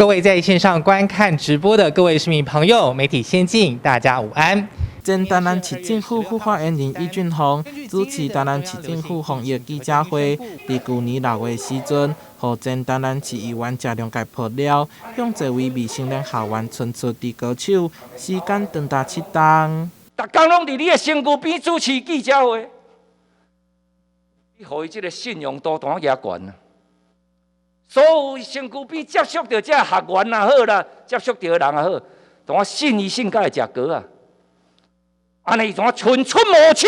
各位在线上观看直播的各位市民朋友、媒体先进，大家午安。前台南市政府副发言人易俊宏主持台南市政府防疫记者会，在去年6月时阵，予前台南市议员谢良介爆料，向一位未成年校员伸出伫高手，时间长达7天。逐天拢伫你的身躯边主持记者会，你互伊即个信用度当也悬啊！所有身躯边接触到这学员也好啦，接触到的人也好，当信伊信甲会食果啊！安尼怎寸寸无手？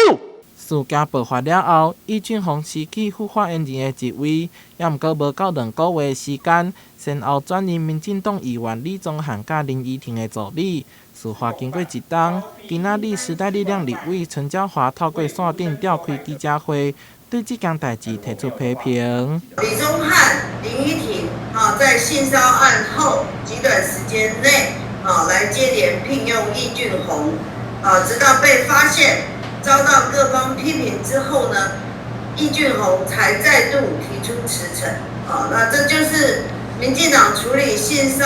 事件爆发了后，易俊宏失去副发言人的职位，也毋过无到2个月的时间，先后转任民进党议员李宗翰甲林依婷的助理。事发经过1天，今仔日时代力量立委陈椒华透过线顶召开记者会，对这件代志提出批评。李宗翰、林依婷在性骚案后极短时间内来接连聘用易俊宏。直到被发现，遭到各方批评之后呢，易俊宏才再度提出辞呈。那这就是民进党处理性骚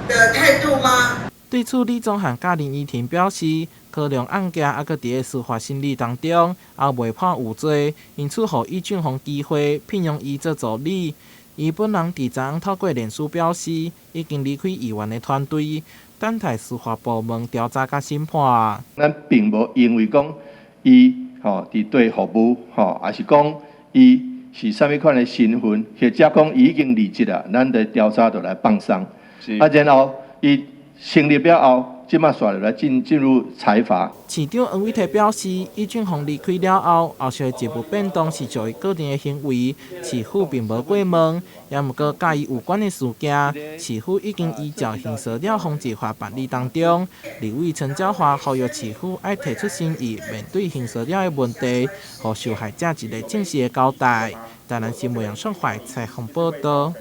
的态度吗？对此，李宗翰甲林依婷表示，考量案件还搁伫个司法审理当中，也未判有罪，因此予易俊宏机会聘用伊做助理。伊本人伫昨昏透过脸书表示，已经离开议员的团队。等待司法部门调查甲审判。咱并无因为讲伊伫对服务还是讲伊是啥物款的身份，或者讲伊已经离职了，咱的调查就来放松。然后伊成立了后，即马煞来进入裁罚。市长黄伟綽表示，易俊宏离开了后，后续的职务变动是就伊个人的行为，市府并无过问，也毋过甲伊有关的事件，市府已经依照刑事了防治法办理当中。立委陈椒华呼吁市府要提出诚意，面对刑事了的问题，予受害者一个正式的交代。台南新闻杨顺怀采访报道。